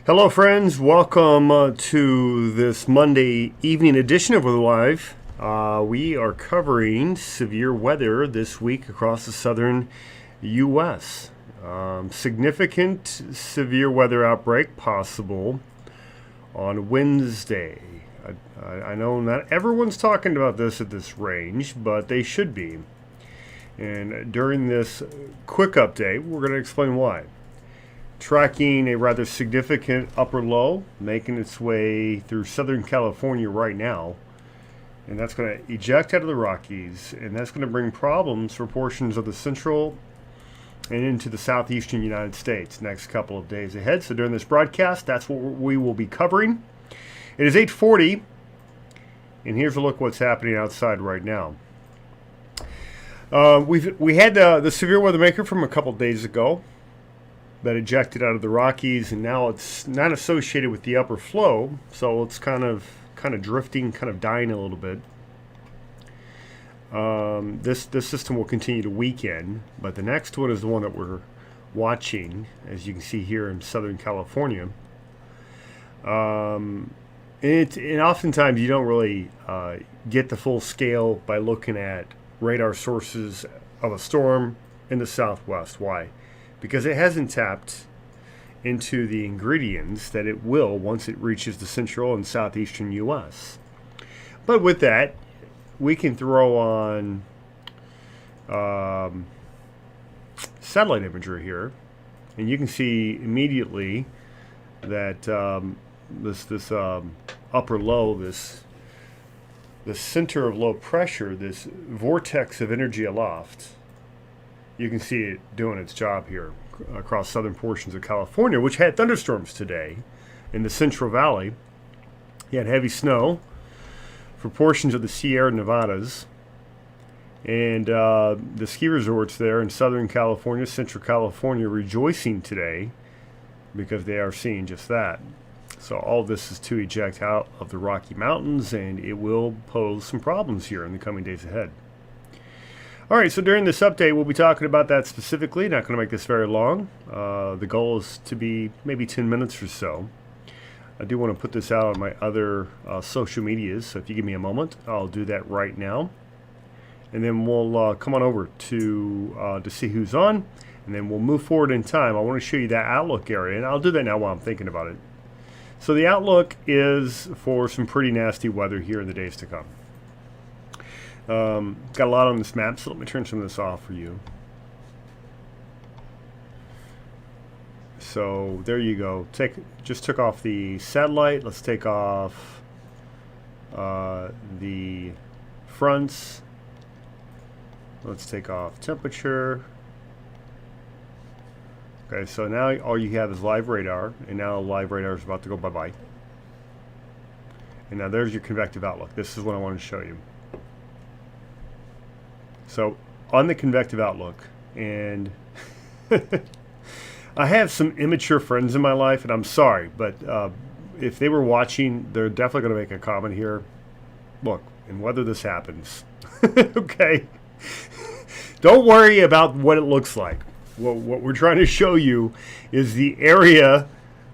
Hello, friends. Welcome to this Monday evening edition of WxLIVE. We are covering severe weather this week across the southern U.S. Significant severe weather outbreak possible on Wednesday. I know not everyone's talking about this at this range, but they should be. And during this quick update, we're going to explain why. Tracking a rather significant upper low, making its way through Southern California right now. And that's going to eject out of the Rockies, and that's going to bring problems for portions of the central and into the southeastern United States next couple of days ahead. So during this broadcast, that's what we will be covering. It is 8:40, and here's a look what's happening outside right now. We had the severe weather maker from a couple of days ago that ejected out of the Rockies, and now it's not associated with the upper flow, so it's kind of drifting, kind of dying a little bit. This system will continue to weaken, but the next one is the one that we're watching, as you can see here in Southern California. And oftentimes you don't really get the full scale by looking at radar sources of a storm in the southwest. Why? Because it hasn't tapped into the ingredients that it will once it reaches the central and southeastern U.S. But with that, we can throw on satellite imagery here, and you can see immediately that this upper low, the center of low pressure, this vortex of energy aloft, you can see it doing its job here across southern portions of California, which had thunderstorms today in the Central Valley. You had heavy snow for portions of the Sierra Nevadas, and the ski resorts there in Southern California, Central California, rejoicing today because they are seeing just that. So all this is to eject out of the Rocky Mountains, and it will pose some problems here in the coming days ahead. All right, so during this update, we'll be talking about that specifically. Not going to make this very long. The goal is to be maybe 10 minutes or so. I do want to put this out on my other social medias, so if you give me a moment, I'll do that right now. And then we'll come on over to see who's on, and then we'll move forward in time. I want to show you that outlook area, and I'll do that now while I'm thinking about it. So the outlook is for some pretty nasty weather here in the days to come. Got a lot on this map, so let me turn some of this off for you. So there you go. Just took off the satellite. Let's take off the fronts. Let's take off temperature. Okay, so now all you have is live radar, and now live radar is about to go bye-bye. And now there's your convective outlook. This is what I want to show you. So on the convective outlook, and I have some immature friends in my life, and I'm sorry, but if they were watching, they're definitely going to make a comment here. Look, and whether this happens, okay, don't worry about what it looks like. What we're trying to show you is the area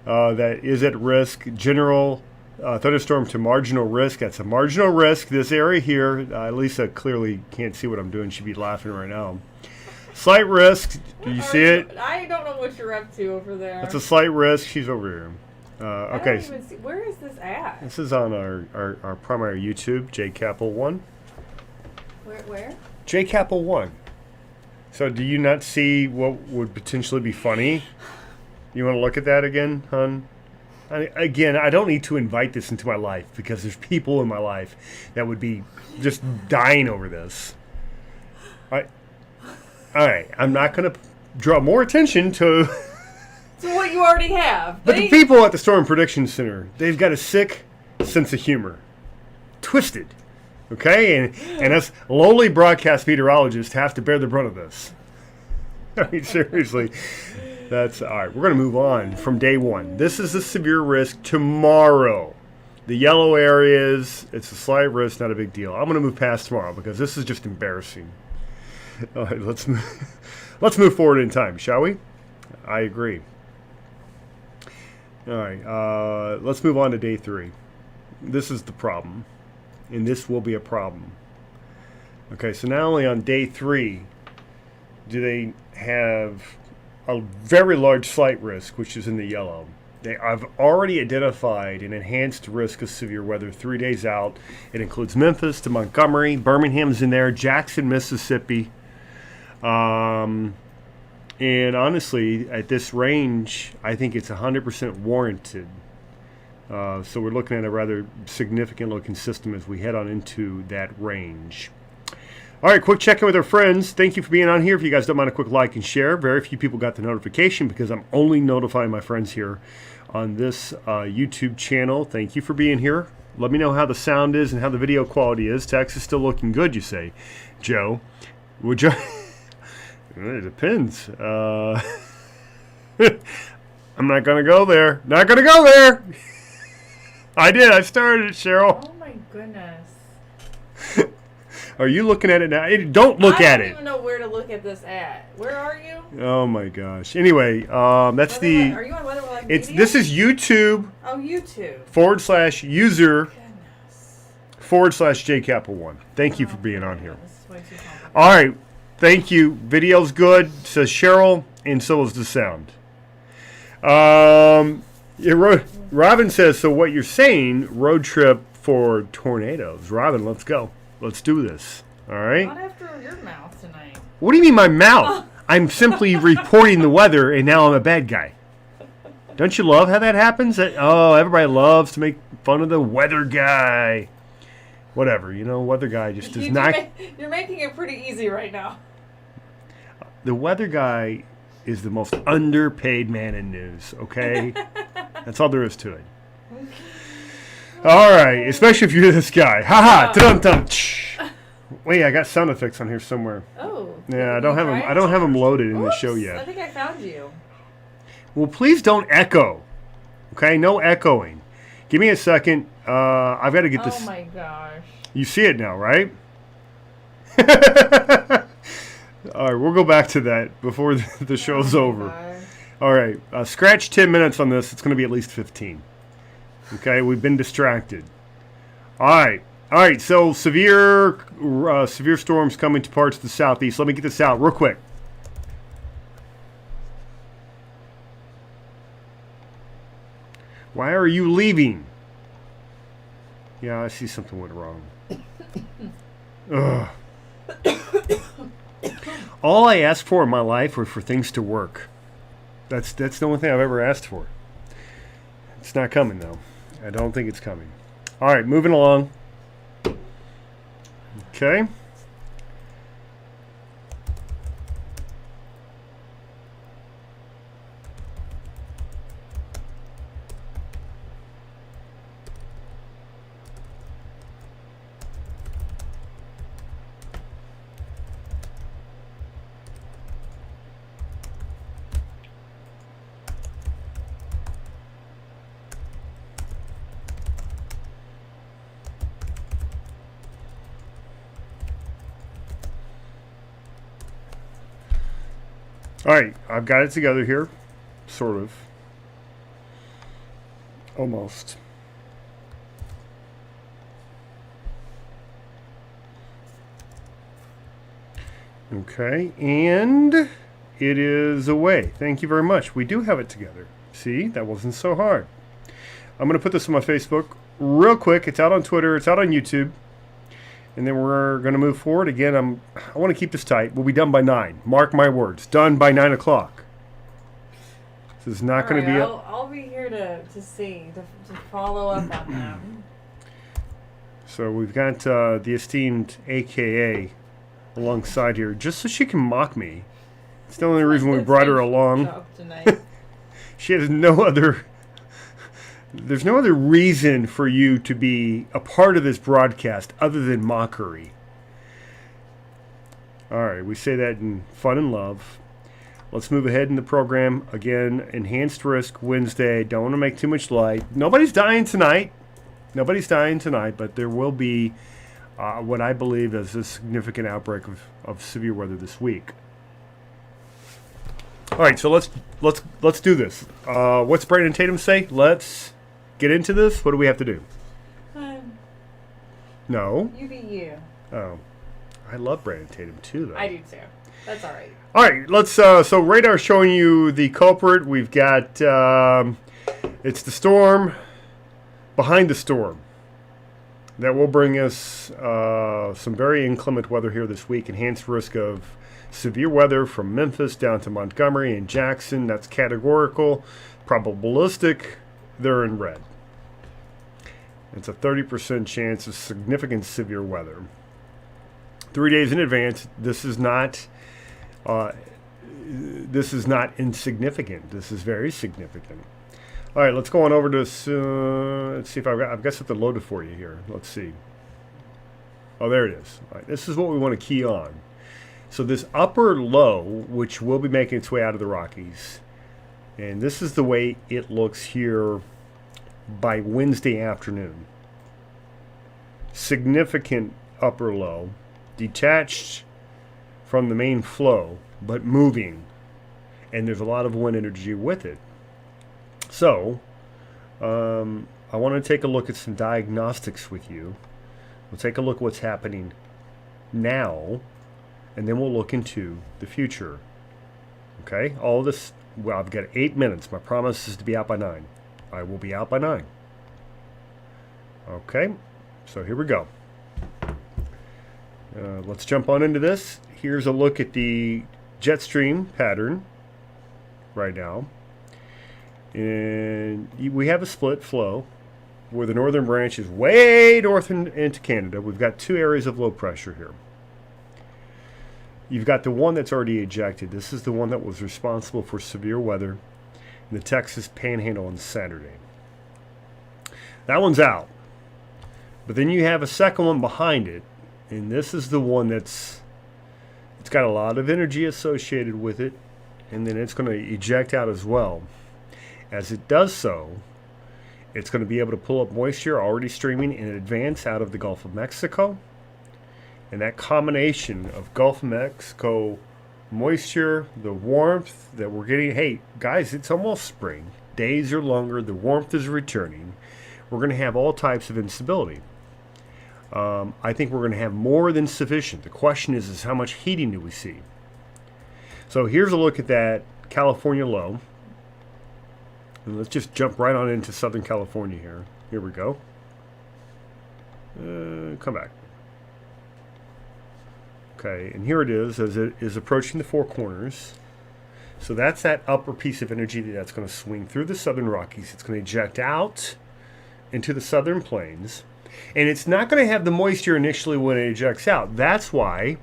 that is at risk, general thunderstorm to marginal risk. That's a marginal risk. This area here, Lisa clearly can't see what I'm doing. She'd be laughing right now. Slight risk. Do you see it? I don't know what you're up to over there. That's a slight risk. She's over here. Okay. I don't even see. Where is this at? This is on our primary YouTube, JCapel1. Where? JCapel1. So do you not see what would potentially be funny? You want to look at that again, hon? Again, I don't need to invite this into my life because there's people in my life that would be just dying over this. All right, I'm not going to draw more attention to what you already have. But the people at the Storm Prediction Center, they've got a sick sense of humor. Twisted. Okay? And us lowly broadcast meteorologists have to bear the brunt of this. I mean, seriously. That's all right. We're going to move on from day one. This is a severe risk tomorrow. The yellow areas, it's a slight risk, not a big deal. I'm going to move past tomorrow because this is just embarrassing. All right, let's move forward in time, shall we? I agree. All right, let's move on to day 3. This is the problem, and this will be a problem. Okay, so not only on day 3 do they have a very large flight risk, which is in the yellow. I've already identified an enhanced risk of severe weather 3 days out. It includes Memphis to Montgomery, Birmingham's in there, Jackson, Mississippi. And honestly, at this range, I think it's 100% warranted. So we're looking at a rather significant looking system as we head on into that range. All right, quick check-in with our friends. Thank you for being on here. If you guys don't mind a quick like and share. Very few people got the notification because I'm only notifying my friends here on this YouTube channel. Thank you for being here. Let me know how the sound is and how the video quality is. Text is still looking good, you say. Joe, would you... It depends. I'm not going to go there. Not going to go there. I did. I started it, Cheryl. Oh my goodness. Are you looking at it now? Don't look at it. I don't even know where to look at this at. Where are you? Oh my gosh. Anyway, that's the... Are you on Weather Live It's Media? This is YouTube Oh, YouTube. /user Goodness. /JCapital1. Thank you for being on here. This is way too complicated. All right. Thank you. Video's good, says Cheryl, and so is the sound. Robin says, so what you're saying, road trip for tornadoes. Robin, let's go. Let's do this. All right? Not after your mouth tonight. What do you mean my mouth? I'm simply reporting the weather, and now I'm a bad guy. Don't you love how that happens? Everybody loves to make fun of the weather guy. Whatever, weather guy just does not... You're making it pretty easy right now. The weather guy is the most underpaid man in news, okay? That's all there is to it. All right, especially if you're this guy. Ha-ha, ta-dum-dum. Wait, I got sound effects on here somewhere. Oh. Yeah, I don't have them loaded in the show yet. I think I found you. Well, please don't echo. Okay, no echoing. Give me a second. I've got to get this. Oh my gosh. You see it now, right? All right, we'll go back to that before the show's over. Gosh. All right, scratch 10 minutes on this. It's going to be at least 15. Okay, we've been distracted. All right. So severe storms coming to parts of the southeast. Let me get this out real quick. Why are you leaving? Yeah, I see something went wrong. Ugh. All I asked for in my life were for things to work. That's the only thing I've ever asked for. It's not coming, though. I don't think it's coming. All right, moving along. Okay. All right, I've got it together here, sort of, almost. Okay, and it is away. Thank you very much. We do have it together. See, that wasn't so hard. I'm going to put this on my Facebook real quick. It's out on Twitter. It's out on YouTube. And then we're going to move forward. Again, I want to keep this tight. We'll be done by 9. Mark my words. Done by 9 o'clock. This is not going to be... I'll be here to follow up on them. So we've got the esteemed AKA alongside here, just so she can mock me. It's the only reason we brought her along. She has no other... There's no other reason for you to be a part of this broadcast other than mockery. All right, we say that in fun and love. Let's move ahead in the program. Again, enhanced risk Wednesday. Don't want to make too much light. Nobody's dying tonight. But there will be what I believe is a significant outbreak of severe weather this week. right, so let's do this. What's Brandon Tatum say? Let's get into this. What do we have to do? No. You be you. Oh, I love Brandon Tatum too, though. I do too. That's all right. All right, let's. So radar showing you the culprit. We've got it's the storm behind the storm that will bring us some very inclement weather here this week. Enhanced risk of severe weather from Memphis down to Montgomery and Jackson. That's categorical. Probabilistic, they're in red. It's a 30% chance of significant severe weather. 3 days in advance. This is not insignificant. This is very significant. All right, let's go on over to let's see if I've got something loaded for you here. Let's see. Oh, there it is. All right, this is what we want to key on. So this upper low, which will be making its way out of the Rockies, and this is the way it looks here by Wednesday afternoon. Significant upper low, detached from the main flow, but moving, and there's a lot of wind energy with it. So I want to take a look at some diagnostics with you. We'll take a look at what's happening now, and then we'll look into the future. Okay, all this, well, I've got 8 minutes. My promise is to be out by 9. I will be out by 9. Okay, so here we go. Let's jump on into this. Here's a look at the jet stream pattern right now. And we have a split flow where the northern branch is way north into Canada. We've got 2 areas of low pressure here. You've got the one that's already ejected. This is the one that was responsible for severe weather in the Texas Panhandle on Saturday. That one's out. But then you have a second one behind it, and this is the one it's got a lot of energy associated with it, and then it's going to eject out as well. As it does so, it's going to be able to pull up moisture already streaming in advance out of the Gulf of Mexico. And that combination of Gulf of Mexico moisture, the warmth that we're getting. Hey, guys, it's almost spring. Days are longer. The warmth is returning. We're going to have all types of instability. I think we're going to have more than sufficient. The question is how much heating do we see? So here's a look at that California low. And let's just jump right on into Southern California here. Here we go. Come back. Okay, and here it is as it is approaching the Four Corners. So that's that upper piece of energy that's going to swing through the Southern Rockies. It's going to eject out into the Southern Plains. And it's not going to have the moisture initially when it ejects out. That's why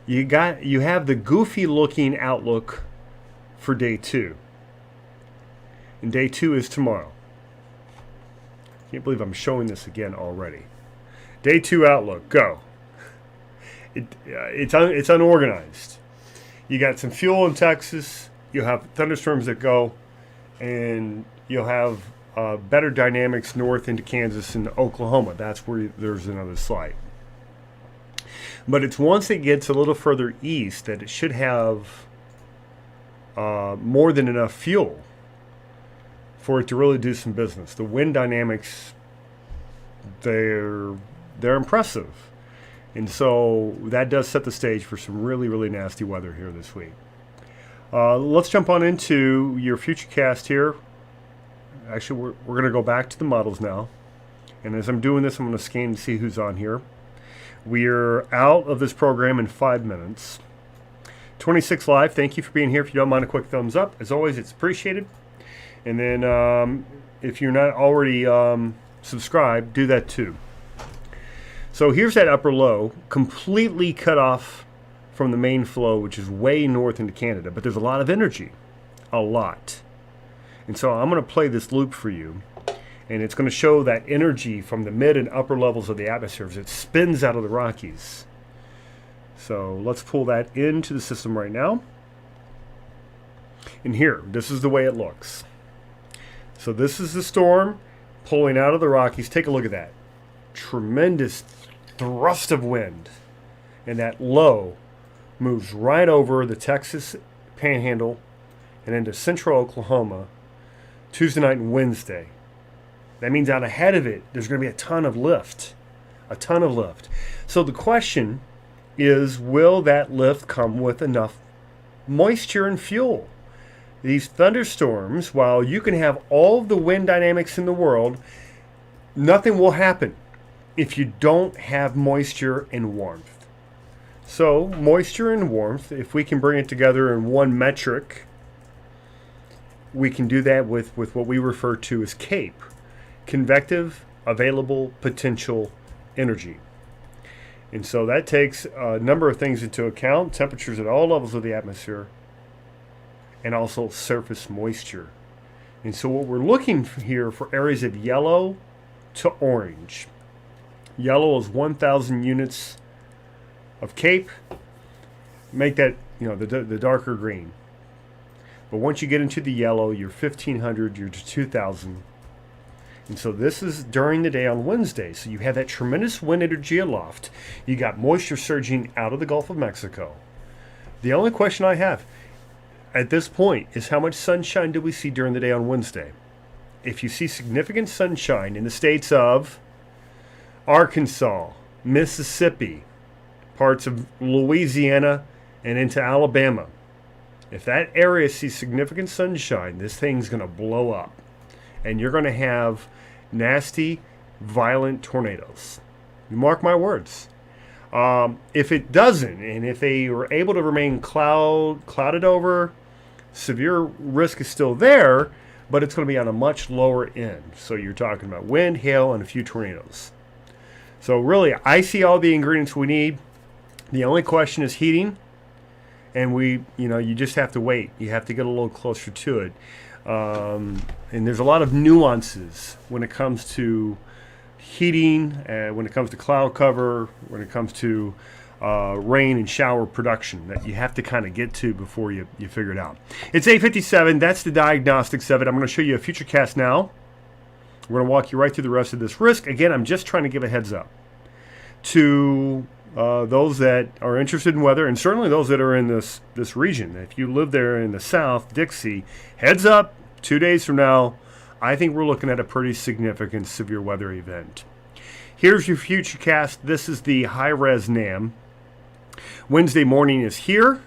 you have the goofy looking outlook for day 2. And day 2 is tomorrow. Can't believe I'm showing this again already. Day 2 outlook, go. It's unorganized. You got some fuel in Texas. You'll have thunderstorms that go, and you'll have better dynamics north into Kansas and Oklahoma. That's where there's another slide. But it's once it gets a little further east that it should have more than enough fuel for it to really do some business. The wind dynamics, they're impressive. And so that does set the stage for some really, really nasty weather here this week. Let's jump on into your futurecast here. Actually, we're going to go back to the models now. And as I'm doing this, I'm going to scan to see who's on here. We're out of this program in 5 minutes. 26Live, thank you for being here. If you don't mind a quick thumbs up. As always, it's appreciated. And then if you're not already subscribed, do that too. So here's that upper low, completely cut off from the main flow, which is way north into Canada. But there's a lot of energy, a lot. And so I'm going to play this loop for you. And it's going to show that energy from the mid and upper levels of the atmosphere as it spins out of the Rockies. So let's pull that into the system right now. And here, this is the way it looks. So this is the storm pulling out of the Rockies. Take a look at that. Tremendous thrust of wind. And that low moves right over the Texas Panhandle and into central Oklahoma Tuesday night and Wednesday. That means out ahead of it, there's going to be a ton of lift. A ton of lift. So the question is, will that lift come with enough moisture and fuel? These thunderstorms, while you can have all of the wind dynamics in the world, nothing will happen if you don't have moisture and warmth. So moisture and warmth, if we can bring it together in one metric, we can do that with what we refer to as CAPE, convective available potential energy. And so that takes a number of things into account: temperatures at all levels of the atmosphere, and also surface moisture. And so what we're looking for here for areas of yellow to orange. Yellow is 1,000 units of CAPE. Make that, the darker green. But once you get into the yellow, you're 1,500, you're to 2,000. And so this is during the day on Wednesday. So you have that tremendous wind energy aloft. You got moisture surging out of the Gulf of Mexico. The only question I have at this point is, how much sunshine do we see during the day on Wednesday? If you see significant sunshine in the states of Arkansas, Mississippi, parts of Louisiana, and into Alabama, if that area sees significant sunshine, this thing's going to blow up. And you're going to have nasty, violent tornadoes. You mark my words. If it doesn't, and if they were able to remain clouded over, severe risk is still there, but it's going to be on a much lower end. So you're talking about wind, hail, and a few tornadoes. So really, I see all the ingredients we need. The only question is heating. And you just have to wait. You have to get a little closer to it. And there's a lot of nuances when it comes to heating, when it comes to cloud cover, when it comes to rain and shower production that you have to kind of get to before you figure it out. It's 8:57. That's the diagnostics of it. I'm going to show you a future cast now. We're going to walk you right through the rest of this risk. Again, I'm just trying to give a heads up to those that are interested in weather, and certainly those that are in this region. If you live there in the South, Dixie, heads up, 2 days from now, I think we're looking at a pretty significant severe weather event. Here's your future cast. This is the high-res NAM. Wednesday morning is here.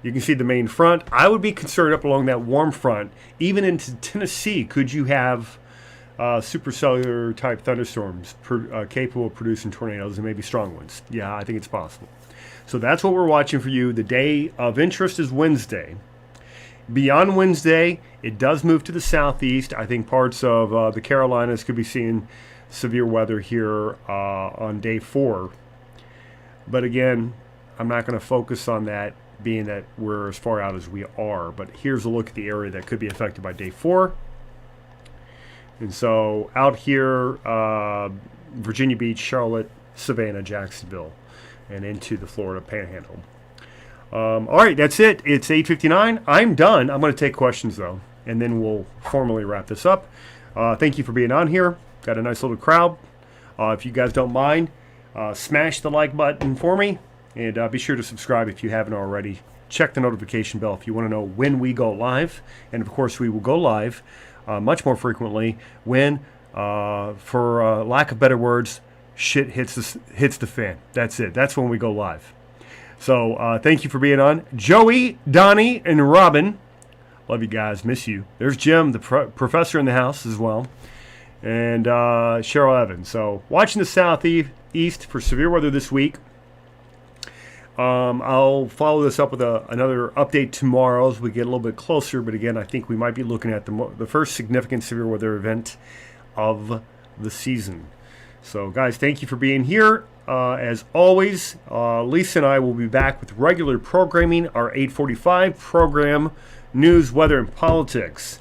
You can see the main front. I would be concerned up along that warm front. Even into Tennessee, could you have supercellular type thunderstorms capable of producing tornadoes, and maybe strong ones? Yeah, I think it's possible. So that's what we're watching for you. The day of interest is Wednesday. Beyond Wednesday, it does move to the southeast. I think parts of the Carolinas could be seeing severe weather here on day 4. But again, I'm not going to focus on that, being that we're as far out as we are. But here's a look at the area that could be affected by day 4. And so out here, Virginia Beach, Charlotte, Savannah, Jacksonville, and into the Florida Panhandle. All right, that's it. It's 8:59. I'm done. I'm going to take questions, though, and then we'll formally wrap this up. Thank you for being on here. Got a nice little crowd. If you guys don't mind, smash the like button for me, and be sure to subscribe if you haven't already. Check the notification bell if you want to know when we go live. And, of course, we will go live much more frequently when, for lack of better words, shit hits the fan. That's it. That's when we go live. So thank you for being on. Joey, Donnie, and Robin. Love you guys. Miss you. There's Jim, the professor in the house as well. And Cheryl Evans. So watching the southeast for severe weather this week. I'll follow this up with another update tomorrow as we get a little bit closer. But again, I think we might be looking at the first significant severe weather event of the season. So, guys, thank you for being here. As always, Lisa and I will be back with regular programming, our 8:45 program, news, weather, and politics.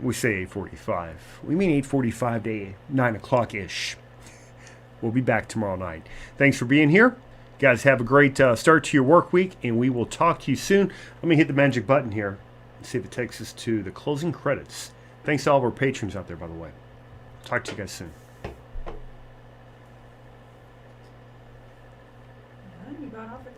We say 8:45. We mean 8:45 to 9 o'clock-ish. We'll be back tomorrow night. Thanks for being here. Guys, have a great start to your work week, and we will talk to you soon. Let me hit the magic button here and see if it takes us to the closing credits. Thanks to all of our patrons out there, by the way. Talk to you guys soon. You got off the